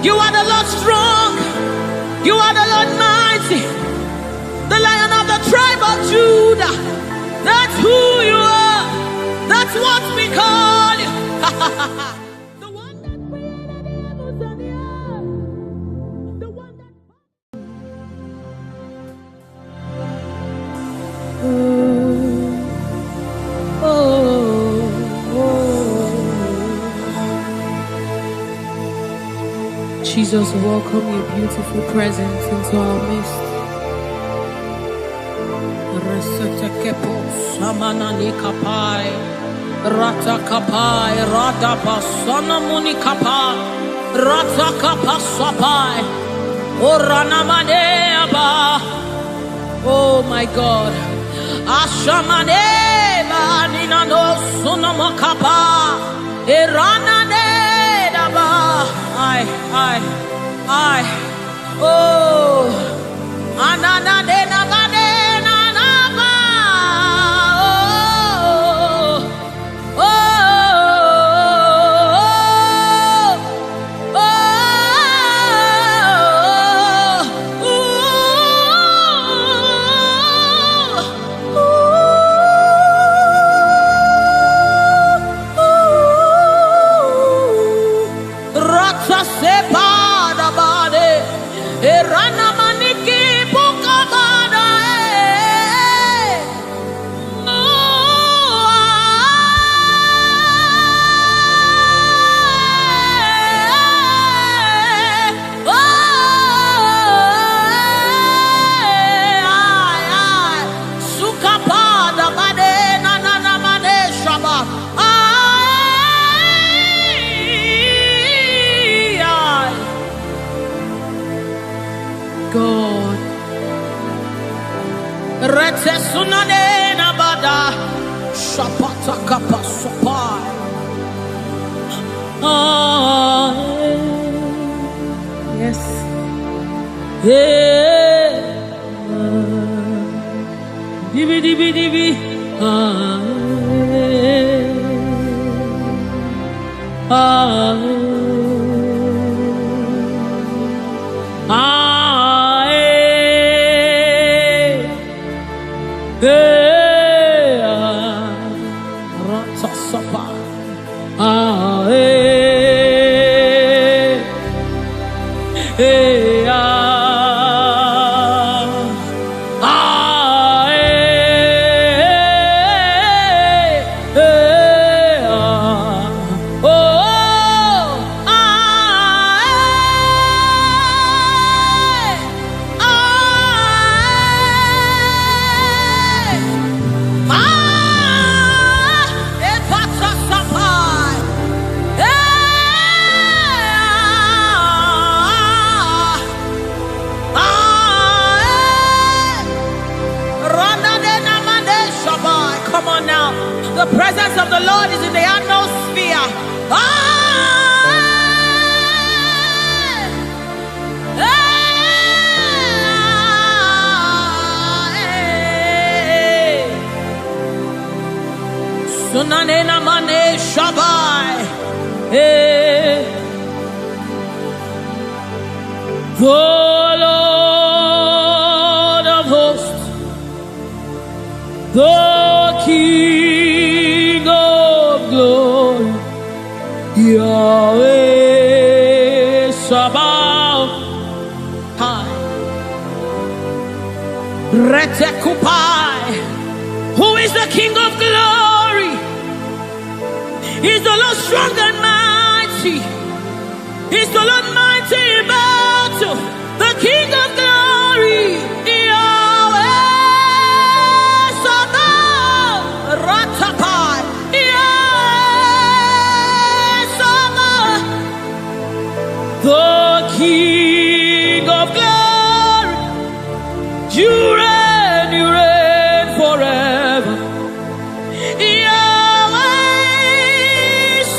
You are the Lord strong. You are the Lord mighty. The Lion of the tribe of Judah. That's who you are. That's what we call you. The one that created the heavens and the earth. The one that... Jesus, welcome your beautiful presence into our midst. Resetekepo samana nikapai, rata kapai, rata pasana munikapai, rata kapasapai, orana maneaba. Oh my God, ashamaneba ninano sunamakapa, erana nedaba. I, oh, anana de nabade nanaba, oh, oh, God, rete sunane nabada, shapata kapasopai. Yes, yeah, dibi dibi dibi, the presence of the Lord is in the atmosphere. Sunanena mane shabai. The Lord of hosts, the King of glory, Yahweh Sabaoth, Retekupai. Who is the King of glory? He's the Lord strong and mighty. He's the Lord mighty in battle. The King of glory, Yahweh Sabaoth, Ratapai, Yahweh Sabaoth, the King of glory. You reign forever. Yahweh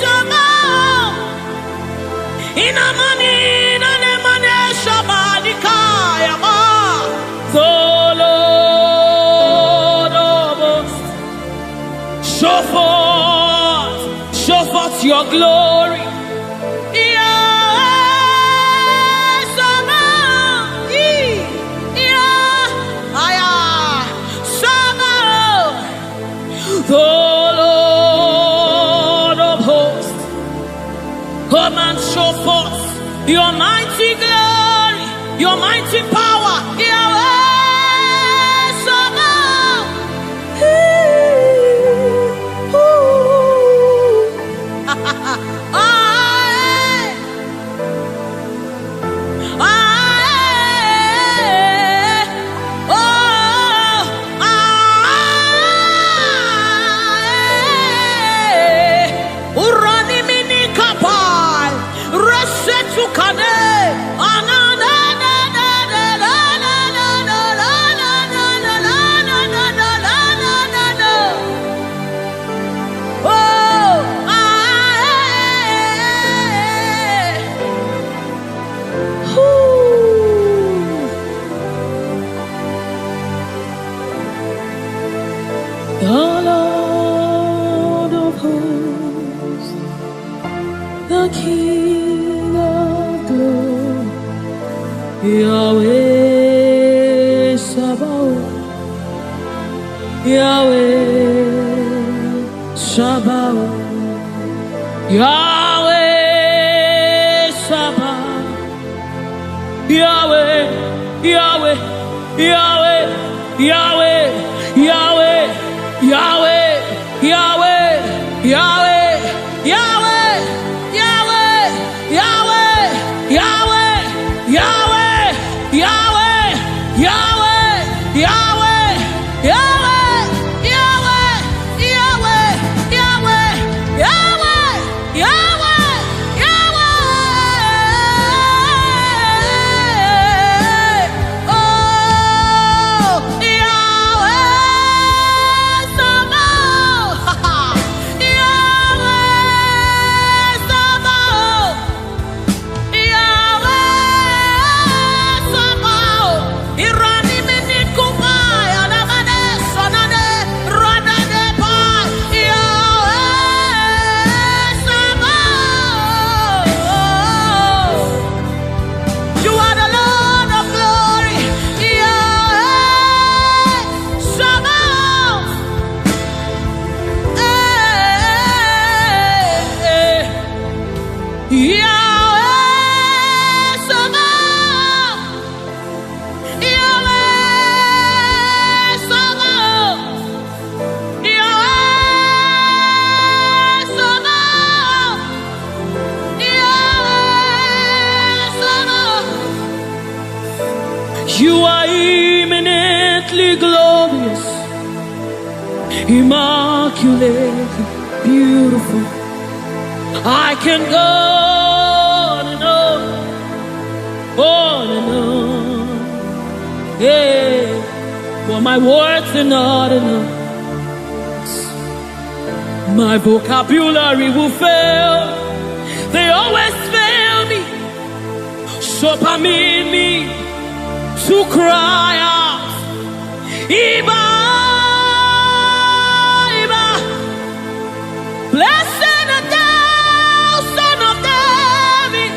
Sabaoth, Inamani, Nanemane Shabadikaya, the Lord of hosts. Show forth your glory. Yahweh Lord of hosts, come and show forth your mighty glory, your mighty power, Yahweh. The Lord of hosts, the King of glory, Yahweh Sabaoth, Yahweh Sabaoth, Yahweh Sabaoth, Yahweh, Yahweh, Yahweh, Yahweh, Yahweh. Yahweh, Yahweh, Yahweh, Yahweh, Yahweh, Yahweh, Yahweh, Yahweh, Yahweh, Yahweh, Yahweh, Yahweh, Yahweh, Yahweh, Yahweh, Yahweh, Yahweh, Yahweh. Oh, You are eminently glorious, immaculately beautiful. I can go on and on, yeah, but my words are not enough. My vocabulary will fail, they always fail me. So permit me to cry out, Iba, Iba, blessed art thou, Son of David,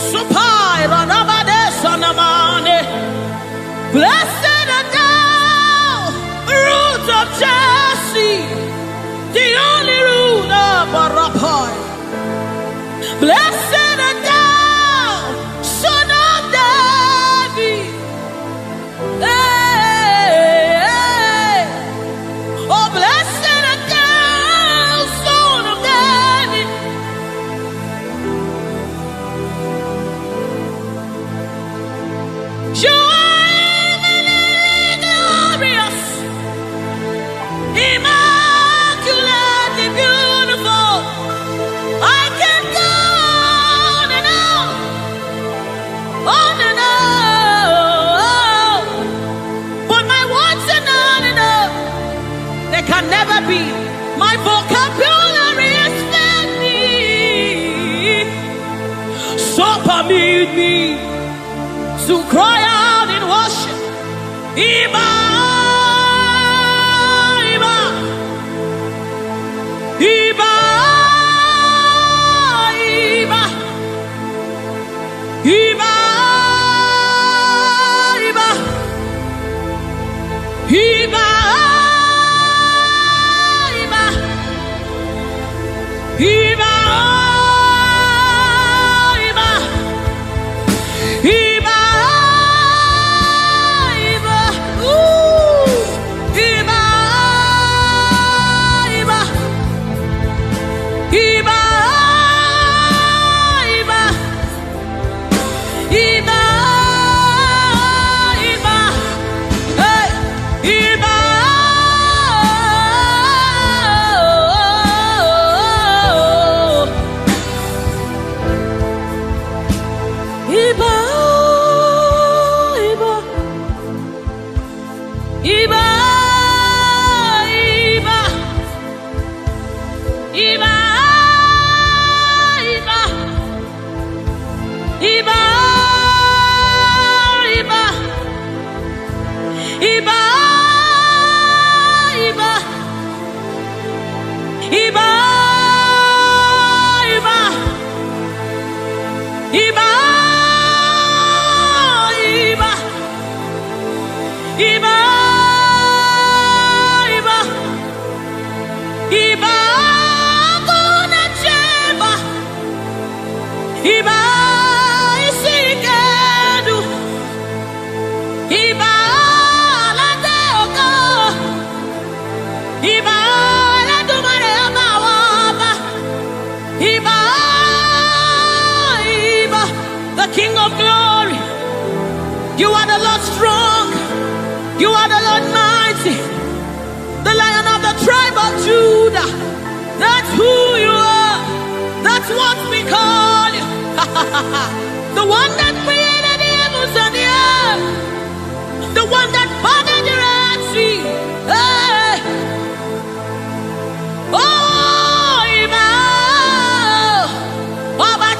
Supai Ranabade Sanamane, blessed art thou, root of Jesse, the only root of Arapai, blessed art thou, Son of David. Oh, blessed art thou, Son of David. You are eminently glorious, immaculately beautiful. I can go on and on and on. But my words are not enough. They can never be. My vocabulary is failing. So permit me to cry out in worship. Iba, Iba, Iba, Iba, Iba, Iba, Iba. King of glory, you are the Lord strong, you are the Lord mighty, the Lion of the tribe of Judah. That's who you are, that's what we call you. The one that created the heavens and the earth, the one that parted the Red Sea. Hey. Oh, Emmanuel, oh, but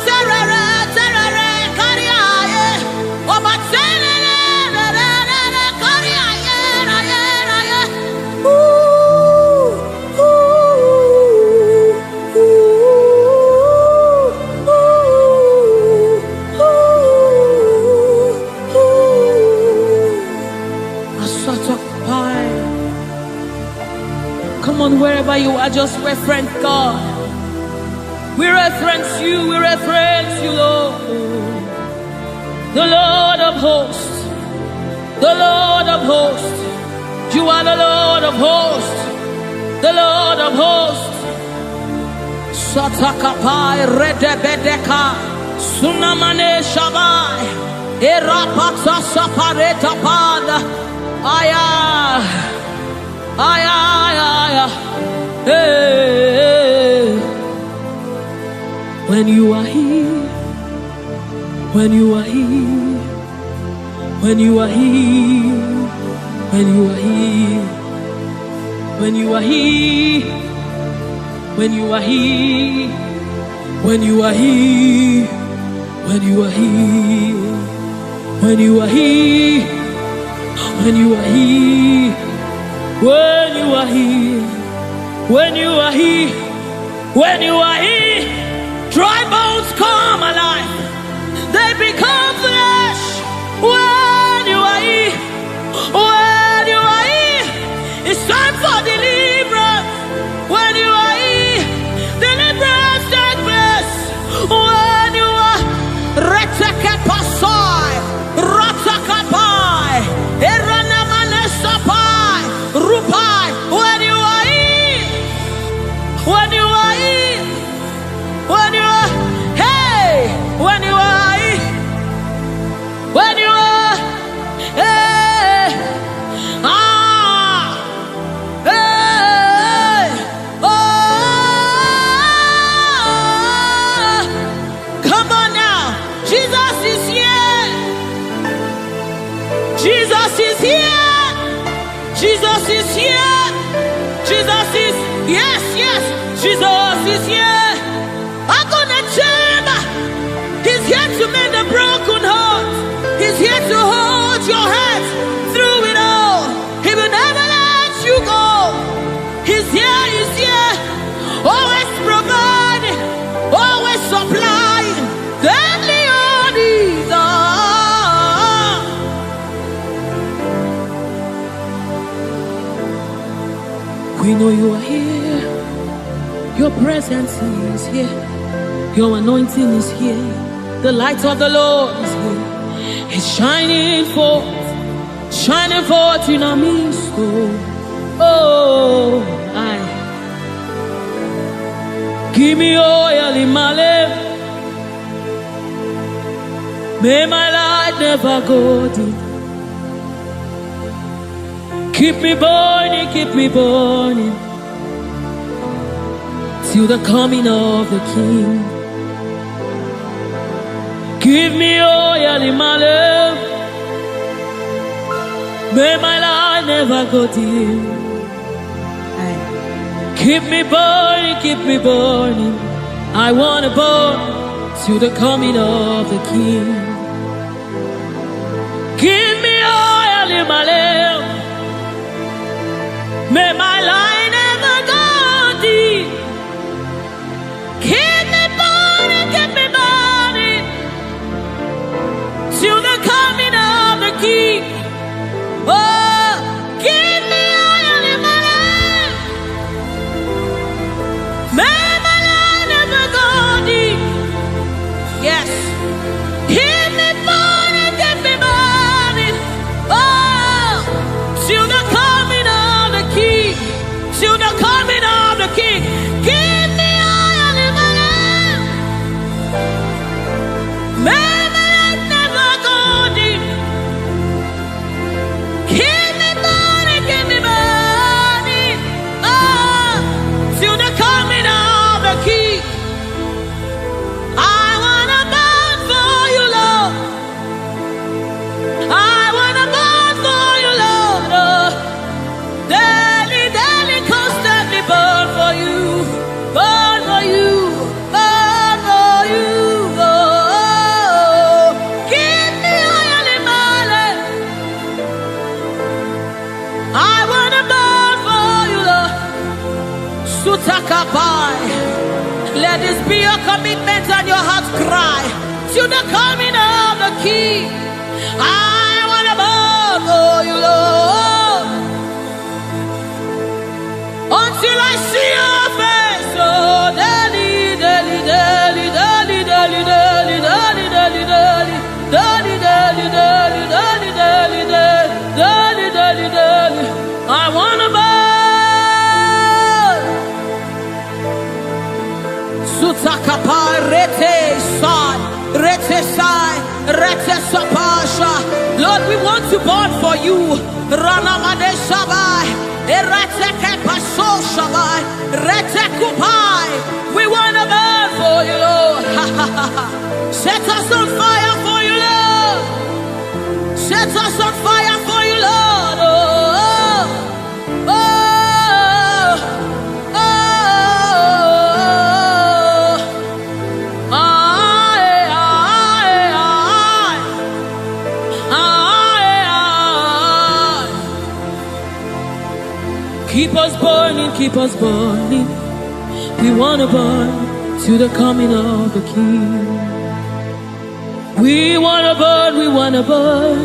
wherever you are, just reference God. We reference you, Lord. The Lord of hosts, the Lord of hosts. You are the Lord of hosts, the Lord of hosts. Satakapai redebedeka sunamane shabai erapata sapareta pada aya. Ay, ay, ay, ay. Hey. When you are here, when you are here, when you are here, when you are here, when you are here, when you are here, when you are here, when you are here, when you are here, when you are here. When you are here, when you are here, when you are here, dry bones come alive, they become flesh. When you are here, when you are here, it's time for deliverance. When you are here, deliverance takes place. When you are retekepasai, ratakapai, eranamanesapai, rupai. When you are here, when you are here, when you are, hey, when you are here, when you are, hey, ah, hey, oh, come on now, Jesus is here, Jesus is here, Jesus is here, Jesus is, yes, yes, Jesus is here. I'm gonna chamber. He's here to mend the broken heart. He's here to hold your hand through it all. He will never let you go. He's here, he's here, always providing, always supplying. Deadly on these are. We know you are here. Your presence is here. Your anointing is here. The light of the Lord is here. It's shining forth in our midst. Oh, give me oil in my lamp. May my light never go dim. Keep me burning, till the coming of the King. Give me oil in my lamp. May my light never go dim. Keep me burning. I wanna burn till the coming of the King. Give me oil in my lamp. May my light never go dim. Keep me burning till the coming of the King. Oh, give me oil in my lamp. May my light never go dim. Yes. Keep me burning. Oh, till the coming of the King. Till the coming of the King. Give me oil in my lamp. May my light never go dim. Keep me burning. Oh, till the coming of the King. I wanna burn for you, Lord. I wanna burn for you, Lord. Oh, daily, constantly burn for you. Burn for you. Burn for you. Oh, give me oil in my lamp. I wanna burn for you, Lord. Sutakapai. Let this be your commitment and your heart cry to the coming of the King. I wanna burn for you, Lord, until I see your face. Oh, daily, I wanna burn. Sutakapa rete sapasha. Lord, we want to burn for you. Ranamade sabai, ereteke paso sabai, retekupai. We wanna burn for you, Lord. Set us on fire for you, Lord. Set us on fire for you, Lord. Oh, oh, oh, oh. Keep us burning. We wanna burn to the coming of the King. We wanna burn. We wanna burn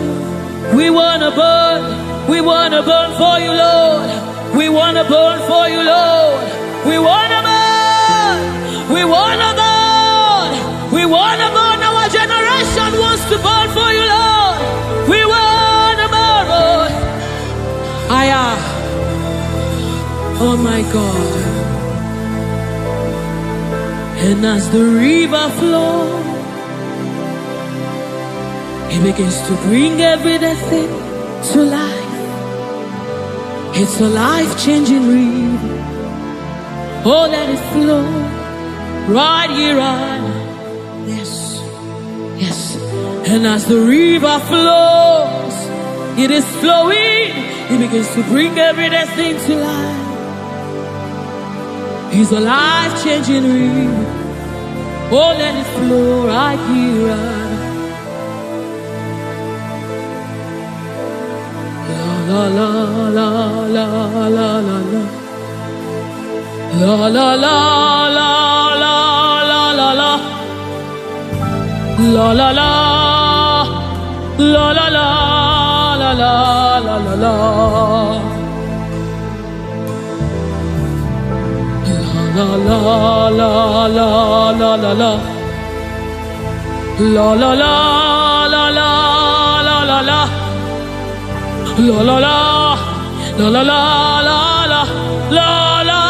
for you, Lord. We wanna burn for you, Lord. We wanna burn. Our generation wants to burn for you, Lord. We wanna burn. Oh my God. And as the river flows, it begins to bring everything to life. It's a life-changing river. Oh, let it flow right here on. Yes. And as the river flows, it is flowing. It begins to bring everything to life. It's a life-changing river. Oh, let it flow right here on. La la la la la la la. La la la la la la la la. La la la la la la la la la la. La la la la la la la. La la la la la la la la. La la la la la la la la la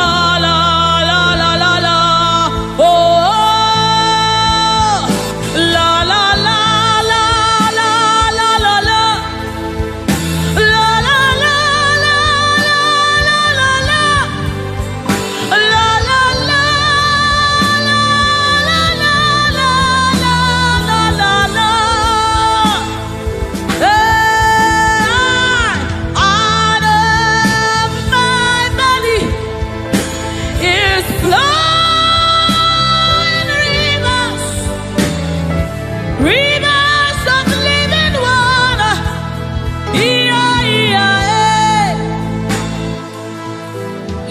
la la la la la la. Oh, la la la la la la la la. La la la la la la la la. La la la la la la la la la la. Out of my belly is flowing rivers, rivers of living water. Yeah, yeah, yeah.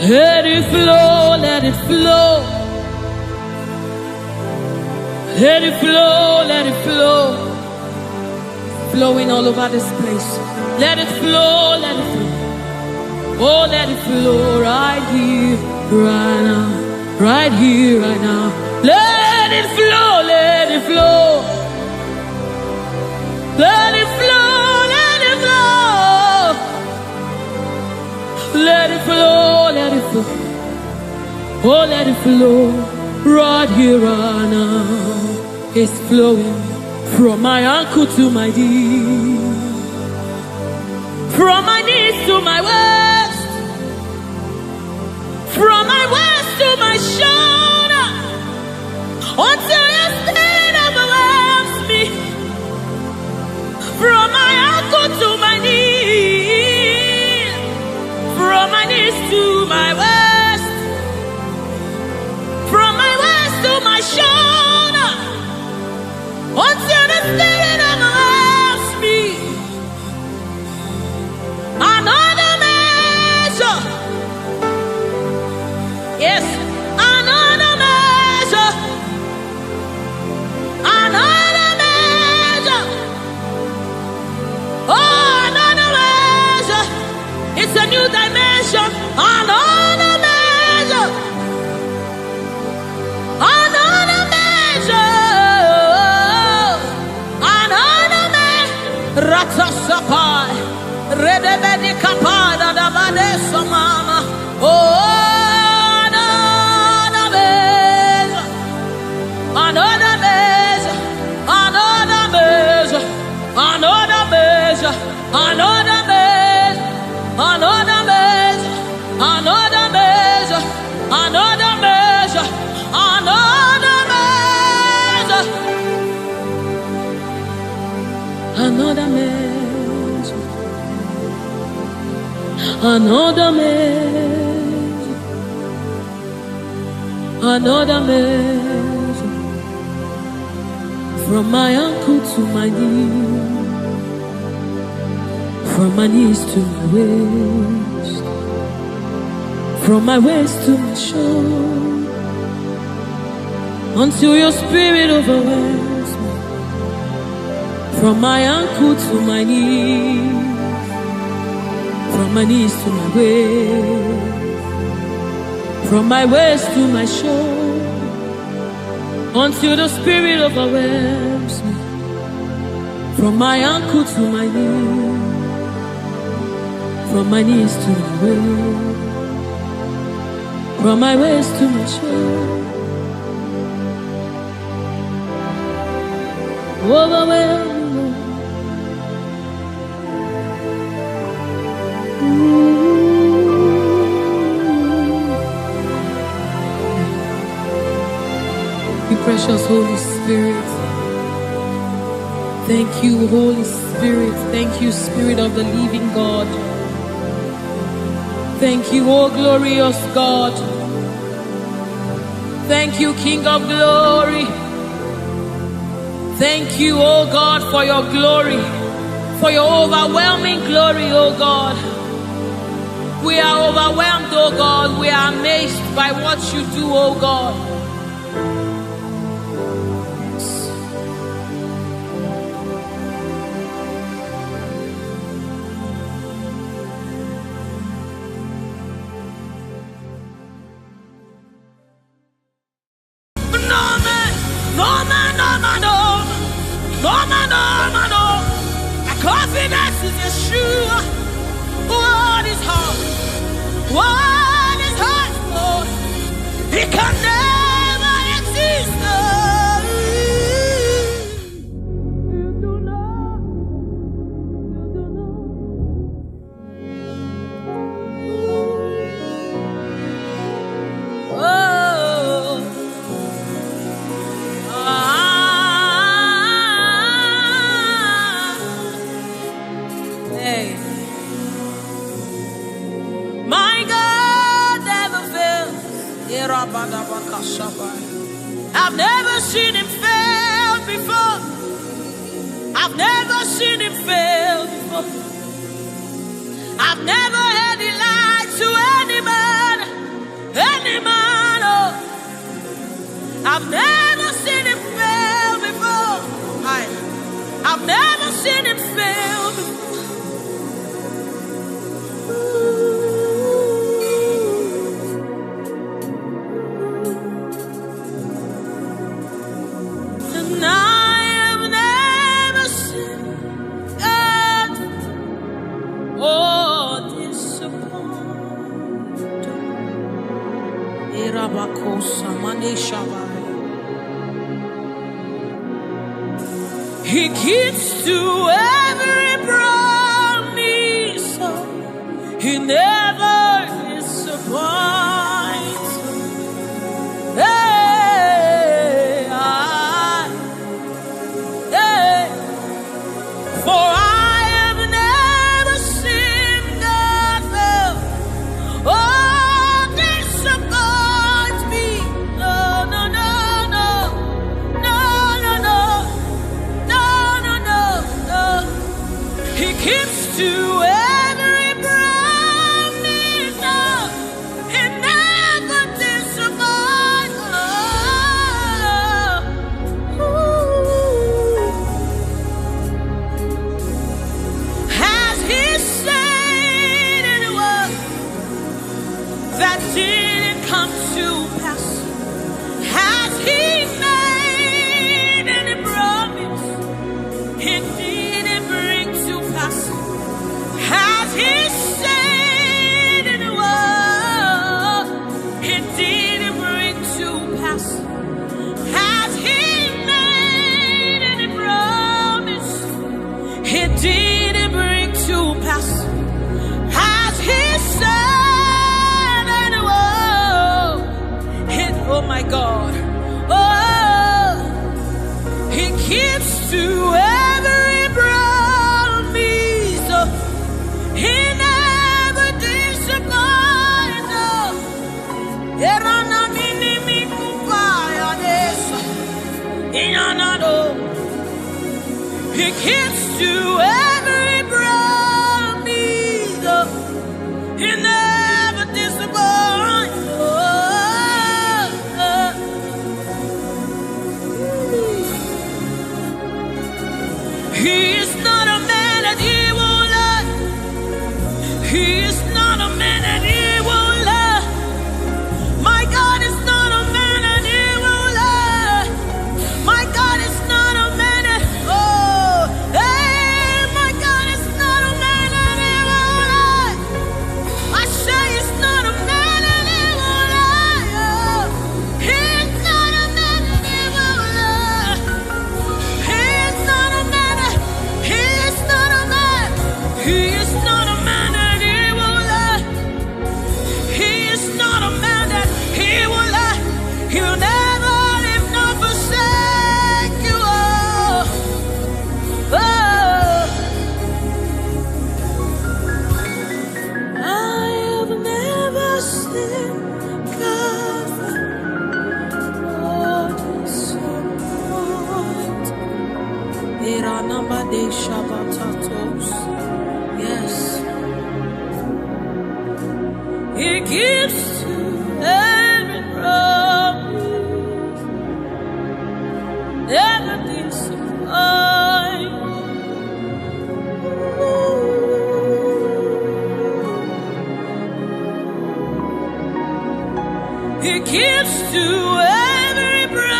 Let it flow, let it flow. Let it flow, let it flow. Flowing all over this place. Let it flow, let it flow. Oh, let it flow right here, right now. Right here, right now. Let it flow, let it flow. Let it flow, let it flow. Let it flow, let it flow. Oh, let it flow right here, right now. It's flowing from my ankle to my knee, from my knees to my waist, from my waist to my shoulder, until your spirit overwhelms me. From my ankle to my knees, from my knees to my waist, from my waist to my shoulder, until the spirit overwhelms me. Another measure, yes, another measure, another measure. Oh, another measure. It's a new dimension. Another measure. Another measure. Another measure. Ratasapai. Redebedi kapada da badesa mama. Oh, another measure. Another measure. Another measure. Another measure. Another measure. Another measure. Another measure. Another measure. Another measure. Another measure. Another measure. Another measure. From my ankle to my knee, from my knees to my waist, from my waist to my shoulder, until your spirit overwhelms me. From my ankle to my knees, from my knees to my waist, from my waist to my shoulder, until the spirit overwhelms me. From my ankle to my knees, from my knees to my waist, from my waist to my shoulder, overwhelm me. You precious Holy Spirit. Thank you, Holy Spirit. Thank you, Spirit of the living God. Thank you, oh glorious God. Thank you, King of glory. Thank you, oh God, for your glory, for your overwhelming glory, oh God. We are overwhelmed, oh God. We are amazed by what you do, oh God. what is hard for, he can never exist. You do not, oh, hey. My God never fails. I've never seen him fail before. I've never seen him fail before. I've never had he lied to any man, oh. I've never seen him fail before. I've never seen him fail before. And I have never seen God or disappointed. He keeps to every promise. He never disappoints. Hey, hey. For I have never seen God fail or disappoint me. No, no, no, no, no, no, no, no, no, no, no. He keeps to every promise. He never disappoints. Has he said any word that didn't come to pass? Has he made any promise he didn't bring to pass? Has he said any word he didn't bring to pass? Has he made any promise he didn't bring to pass? Has he said any word? Oh my God. Oh, he keeps to every promise. He never disappoints. He keeps to every promise. He never disappoints. He is not a man that he will lie. He is not a man that he will lie. My God is not a man that he will lie. My God is not a man that, oh, hey, my God is not a man that he will lie. I say he's not a man that he will lie. Oh, he's not a man that he will lie. He's not a man that, he is not a man. He is not a man that he will lie. He is not a man that he will lie. He will never leave nor forsake you. Oh, I have never seen God or disappoint. Iranamade Shabbatatos. Yes. He gives to every promise, never disappoint. He gives to every promise.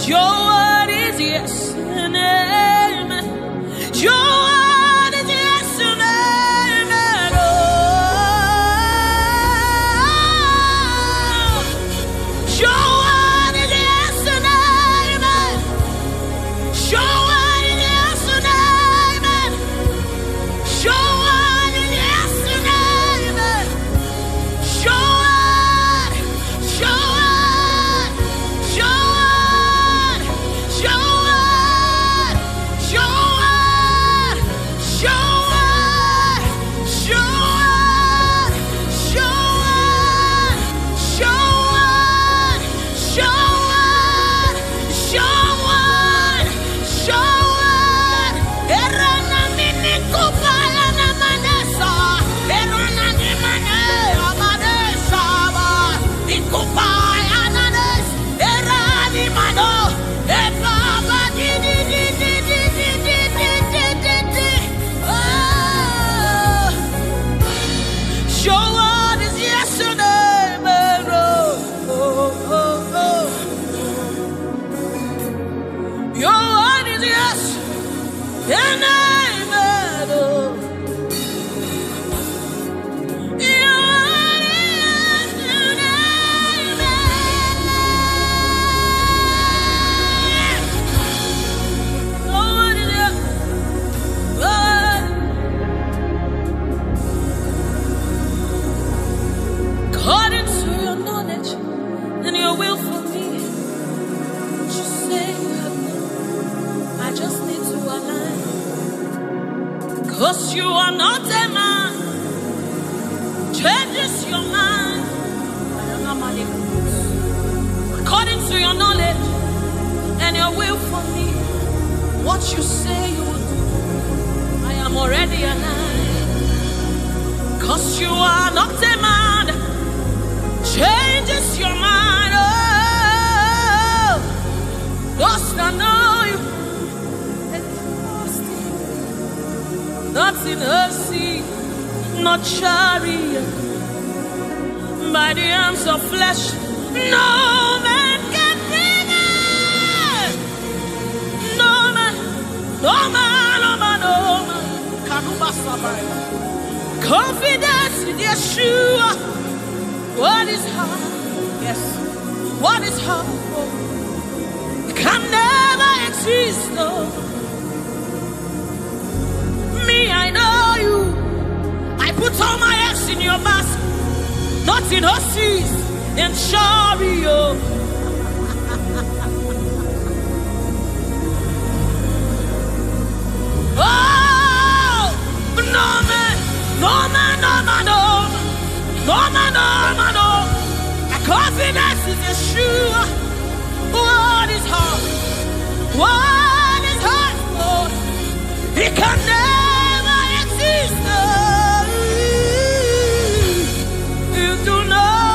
Your word is yes and amen. Your word is yes and amen. Oh, your word is yes and amen. Your word is yes and amen. Your word is yes and amen. Your word, your word, your word, your word, your word, your word, your word, your word, your word, your word, your word, your word. Erana mini kupaya na manesa, erana ni mane amanesa ba, ikupaya na nes, erani mano, ebaba di di di di di di di di di di. Oh, your word is yes and amen. Oh, oh, oh. Your word is yes and amen. Oh, your word is yes and amen. Your word is yes. According to your knowledge and your will for me, what you say you have done, I just need to align. 'Cause you are not a man, changes your mind. According to your knowledge and your will for me, what you say you will do, I am already aligned. 'Cause you are not a man, changes your mind. Oh, dost I know you and trust you. Not in mercy, not chariot, by the arms of flesh, no man can bring it. No man, no man, no man, no man. Kanuba Sabai. Confidence in Yeshua. What is hard? Yes. What is hard? It can never exist. No. Me, I know you. I put all my eggs in your basket, not in horses, in chariot. Oh, no man, no man, no man, no man, no man, no man, no. My confidence is Yeshua. What is hard? What is hard? Oh, it can never exist. Oh, you do know.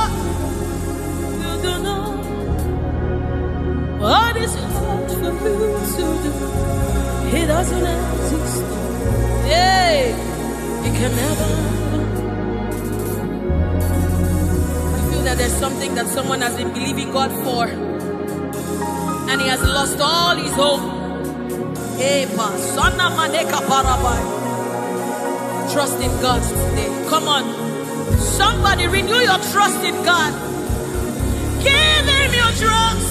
What is hard for you to do? It doesn't exist. Hey, it can never. I feel that there's something that someone has been believing God for, and he has lost all his hope. Hey, Sana Maneka Parabai. Trust in God today. Come on. Somebody renew your trust in God. Give him your trust.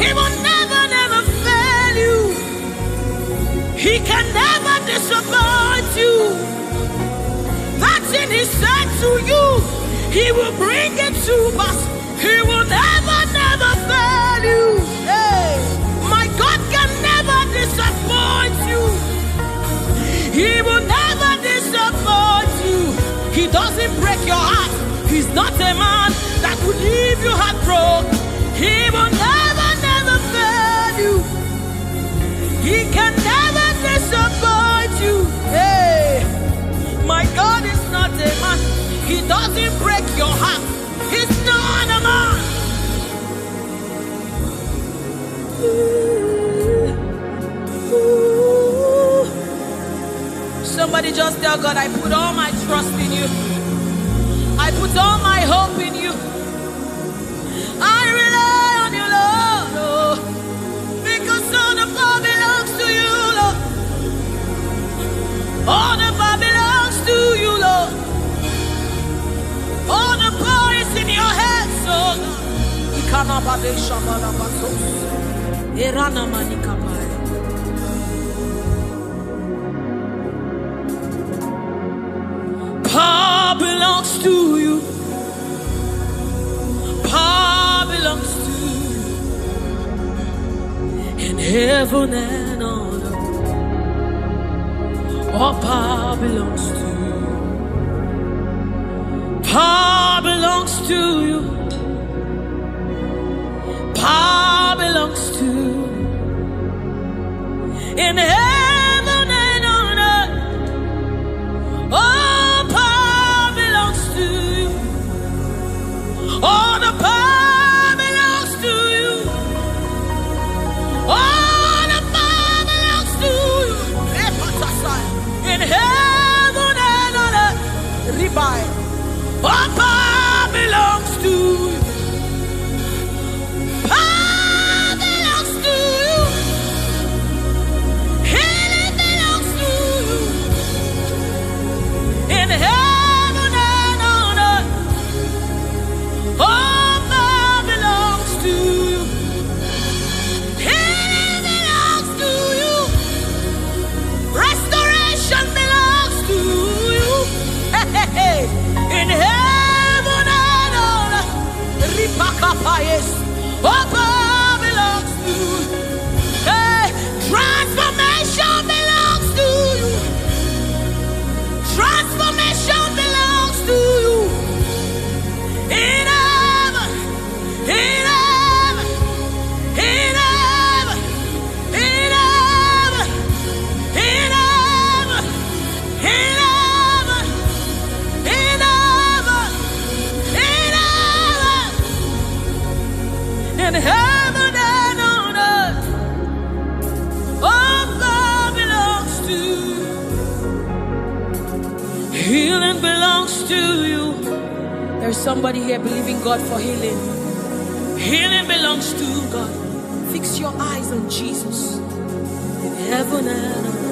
He will never, never fail you. He can never disappoint you. That thing he said to you, he will bring it to pass. He will never, never fail you. Hey, my God can never disappoint you. He will never disappoint you. He doesn't break your heart. He's not a man that would leave you heartbroken. He will never, never fail you. He can never disappoint you. Hey, my God is not a man. He doesn't break your heart. He's not a man. Somebody just tell God, I put all my trust in you. I put all my hope in you. I rely on you, Lord. Erana manikapai. Power belongs to you. Power belongs to you. In heaven and on earth, all power belongs to you. Power belongs to you. Power belongs to you. In heaven and on earth, all power belongs to you. All the power belongs to you. All the power belongs to you. In heaven and on earth, all power belongs to you. Power belongs to you. Healing belongs to you. In heaven and on earth, all power belongs to you. Healing belongs to you. Restoration belongs to you. In heaven and on earth, all power belongs to you. Hey, transformation belongs to you. Transformation belongs to you. In heaven, in heaven, in heaven, in heaven, in heaven, in heaven, in heaven, in heaven and on earth, all power belongs to you. Healing belongs to you. There's somebody here believing God for healing. Healing belongs to God. Fix your eyes on Jesus. In heaven and on earth,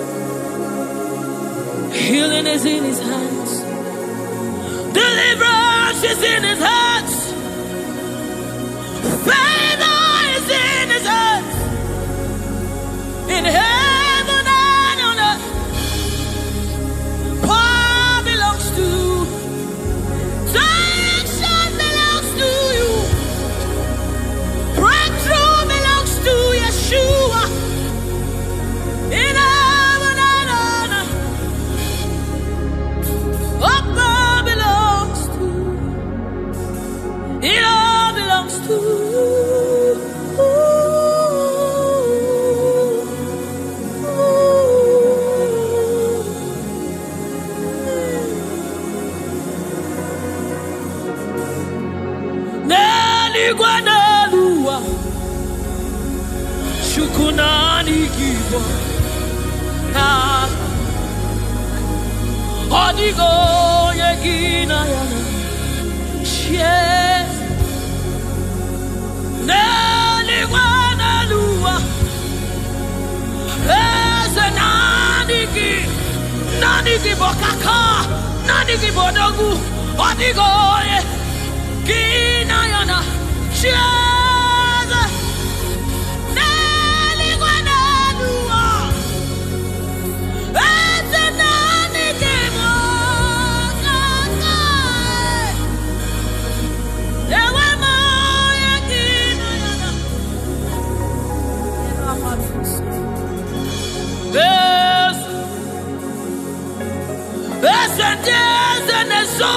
healing is in his hands. Deliverance is in his hands. Favor is in his hands. In heaven and on earth, power belongs to you. Direction belongs to you. Breakthrough belongs to Yeshua. In heaven and on earth, all power belongs to you. It all belongs to you. Guanalua Shukunani Gibo Na Odigo Yegina Yana Yes Nani Guanalua Eze Nani Gibo Kaka Nani Gibo Dogu Odigo Yegina Yana Jesus, Nali Guanalua, Eze Nani Gibo Kaka, Ewe Moye Gina Yana, Eze Eze Neso,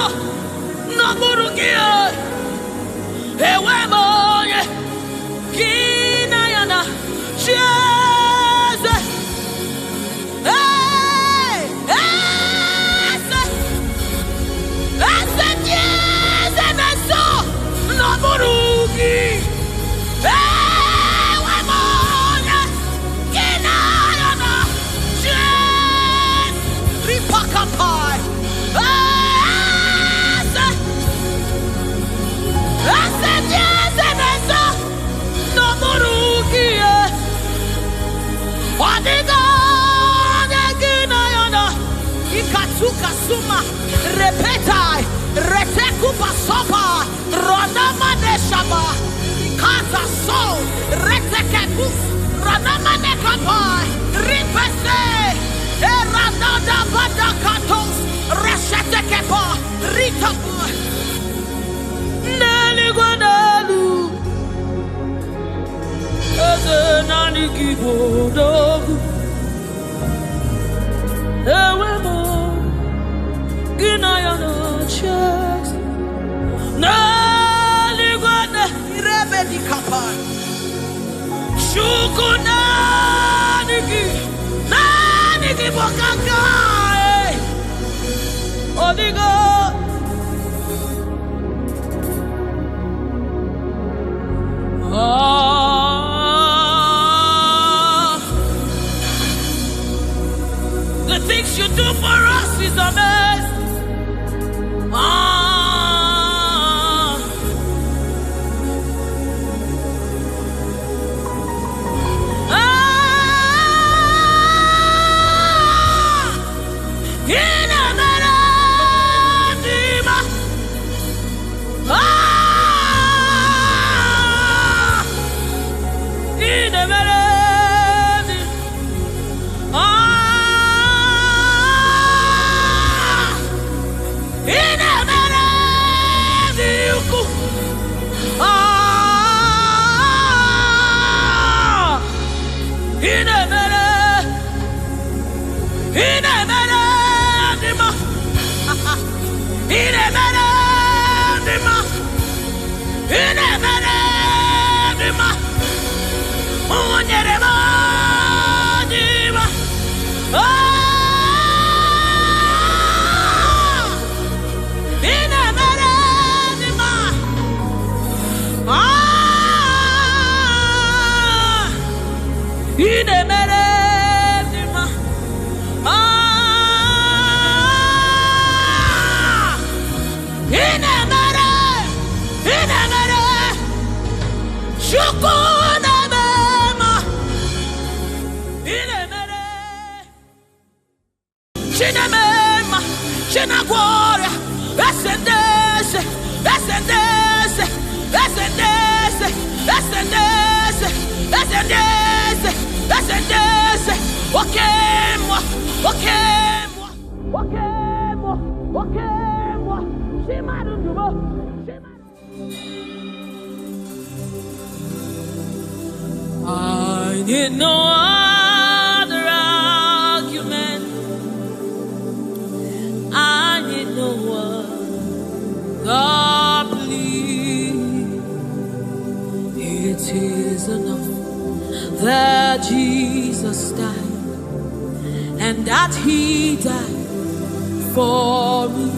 Namurugia. Ewe moye kina yana Jesus. Hey, ese Jesus neso no burugi. Ewe moye kina yana Jesus. Ripakapai. Suma repetai retekupa sopa ronama neshaba ikata so retekekus The things you do for us is amazing. I need no other argument. I need no other plea. It is enough that Jesus died, and that He died for me.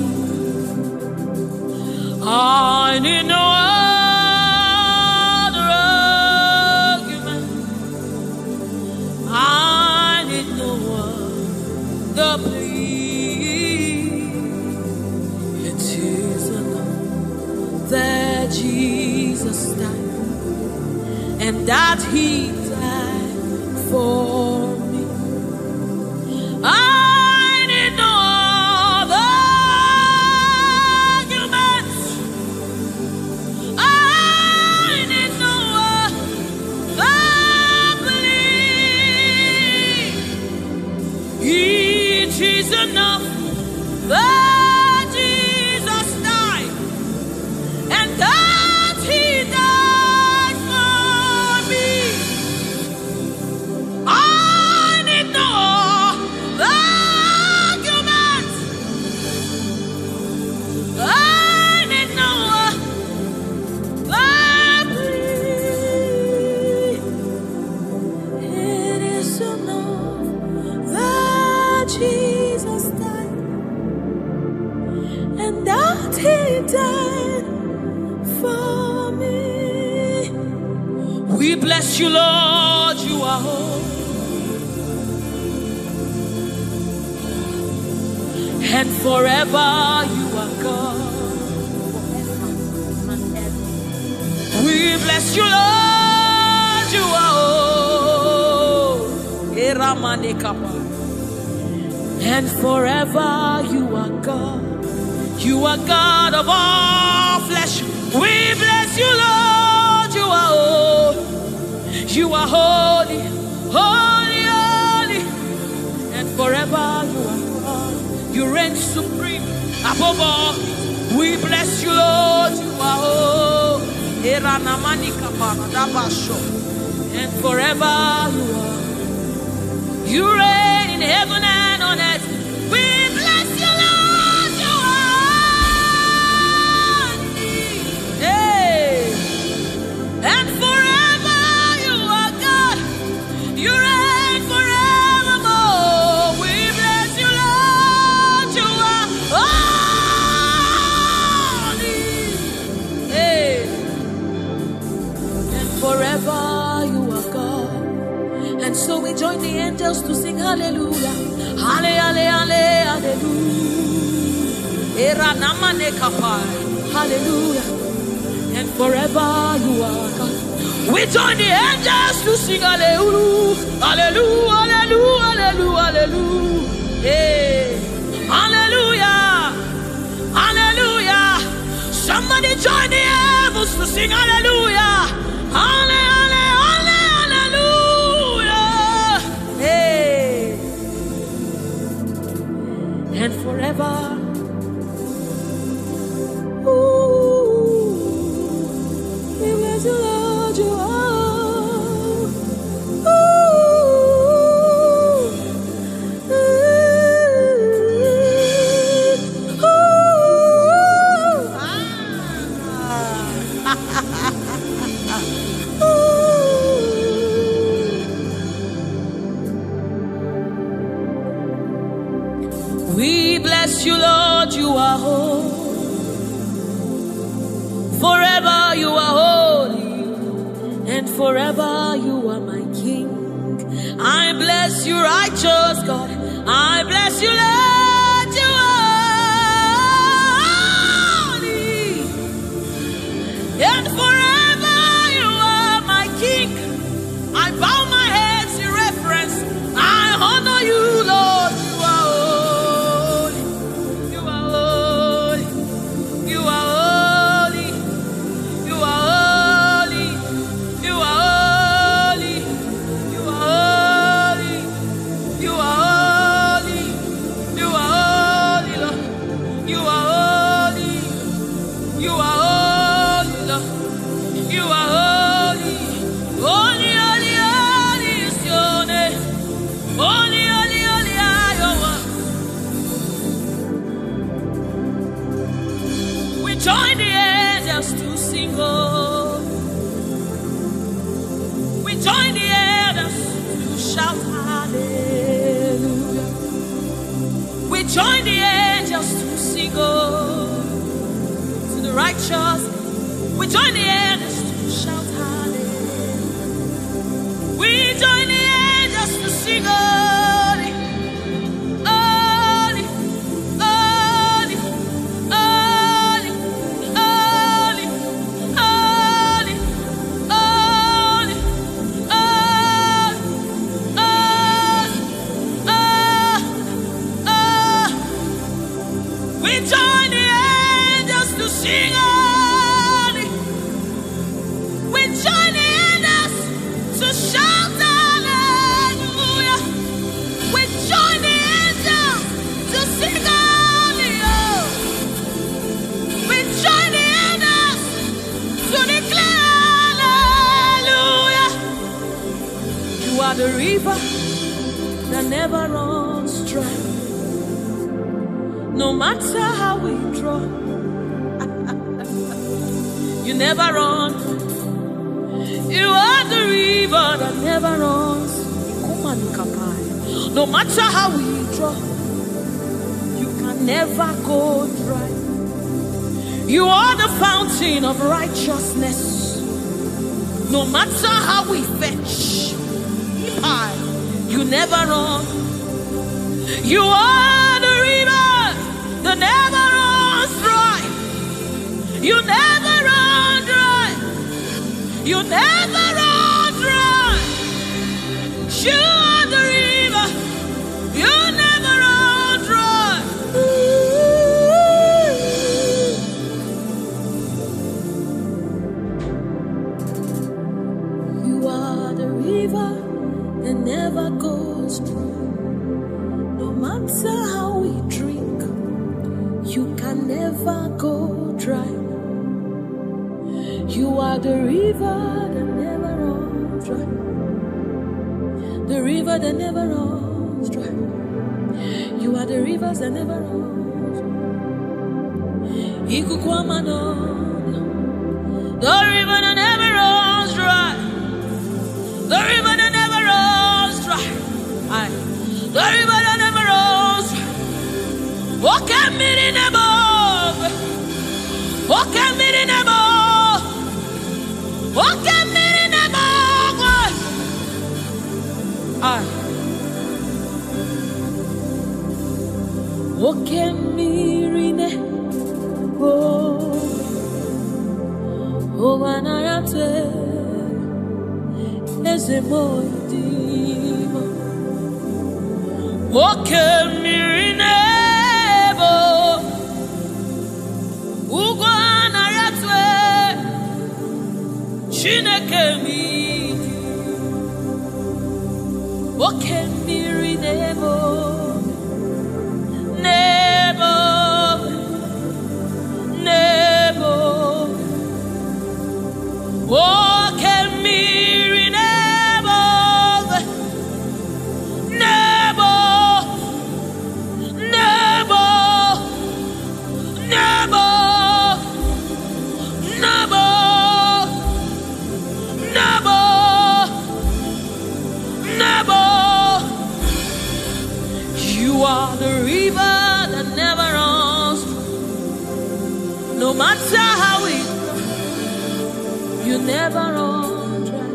I need no other argument. I need no other plea. It is enough that Jesus died, and that He died for me. I need no other arguments. I need no other plea. It is enough that Jesus died, and that He died for me. I need no arguments. I need no plea. It is enough that Jesus died, and that He died for me. We bless you, Lord, you are holy, and forever you are God. We bless you, Lord, you are holy, and forever you are God. You are God of all flesh. We bless you, Lord, you are holy. You are holy, holy, holy, reign supreme above all. We bless you, Lord. You are holy. And forever you are. You reign in heaven and on earth. We bless you, Lord. You are. Hey. And forever you are God. You reign forevermore. We bless you, Lord. You are holy. Hey. And forever you are God. And so we join the angels to sing hallelujah. Hallelujah. Hallelujah. And forever you are God. We join the angels to sing hallelujah. Hallelujah. Hallelujah. Hallelujah. Hey. Hallelujah. Hallelujah. Somebody join the heavens to sing hallelujah. Hallelujah. And forever, ooh, we bless you, Lord, you are. Ooh, ooh, we bless you, Lord, you are holy. Forever you are holy, and forever you are my King. I bless you, righteous God. I bless you, Lord, you are holy, and forever you are my King. I bow my head in reverence. I honor you, Lord. Join the angels to sing, oh. We join the angels to shout hallelujah. We join the angels to sing, oh, to the righteous. We join the angels to shout hallelujah. We join the angels to sing, oh. The river that never runs dry. No matter how we draw, you never run. You are the river that never runs. No matter how we draw, you can never go dry. You are the fountain of righteousness. No matter how we fetch, you never run. You are the river that never runs dry. You never run dry. You never run dry. You are the river. You never run dry. You are the river that never goes dry. No matter how we drink, You can never go dry. You are the river that never runs dry. The river that never runs dry. You are the rivers that never runs dry. The river that never runs dry. The river that never runs dry. The river that never runs dry. Walk at me in above. Walk at me in above. Walk at me in above. Walk at me in above. Oh, when I am as a boy, walk at me in above. Oh, when I am Chineke mi. Walk at me in above. Never. Walk at me in above. Never. You are the river that never runs. No matter how it, you never run dry.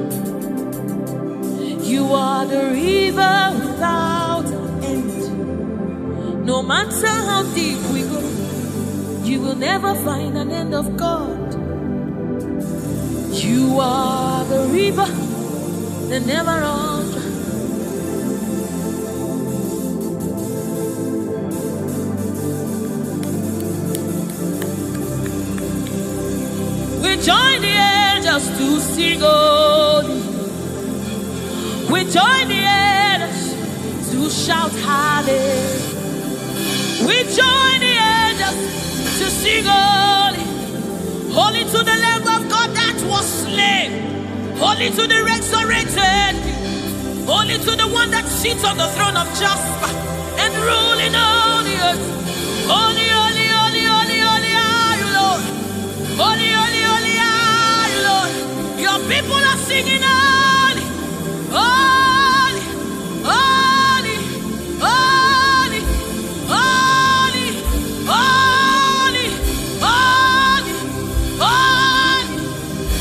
You are the river without an end. No matter how deep we go, you will never find an end of God. You are the river that never runs dry. We join the angels to sing holy. We join the angels to shout hallelujah. We join the angels to sing holy. Holy to the Lamb of God that was slain. Holy to the resurrected. Holy to the one that sits on the throne of Jasper and ruling all the earth. Holy, holy, holy, holy, holy are you, Lord. Holy, holy, holy are you, Lord. Your people are singing holy, holy, holy, holy, holy, holy, holy, holy,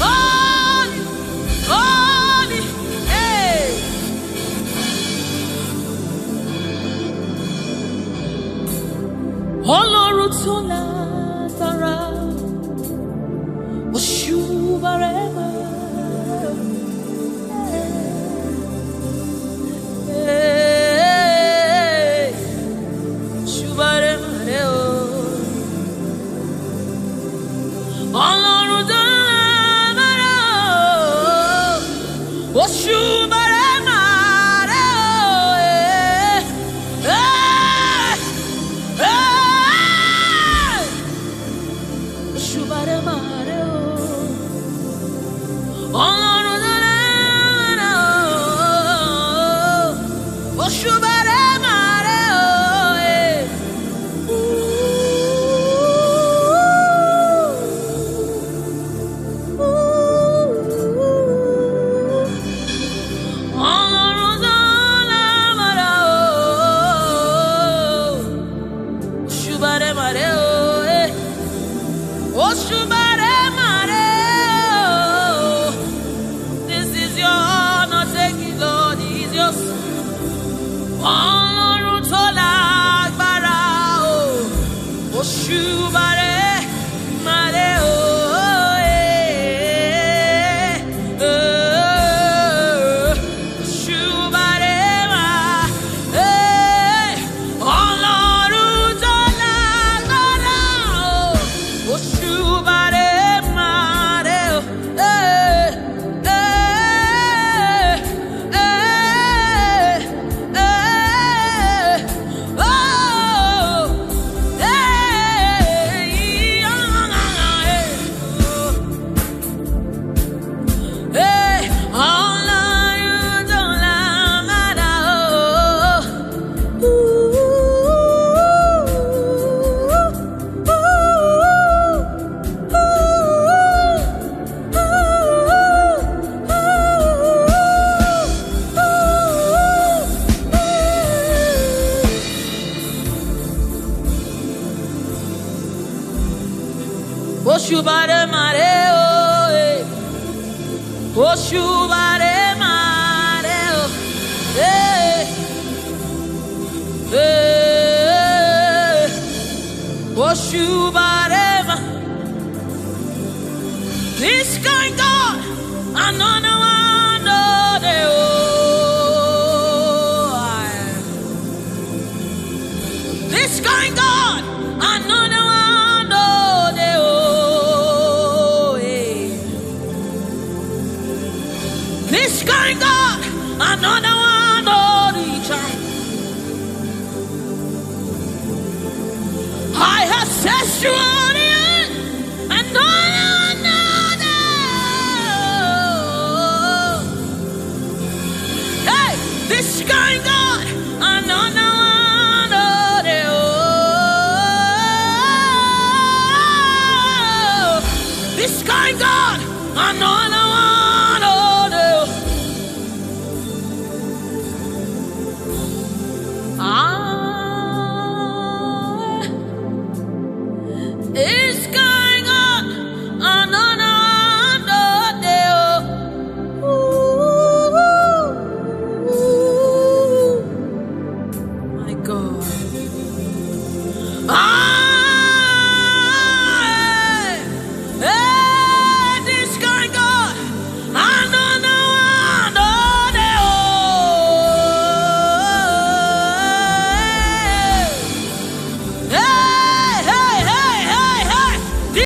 holy, holy, hey. Ọlọ́run tó lágbára. Shubarema, Shubarema, Ọlọ́run tó lágbára, Shubarema, Shubarema. This is your honor, take it, Lord, is yours. Ọlọ́run tó lágbára o, Òṣùbàrè màrè o. Oshubare mareo, Oshubare mareo, Oshubare ma. This kind God, another one, no, this kind God, another one, no, this kind God, another one, no, I have set you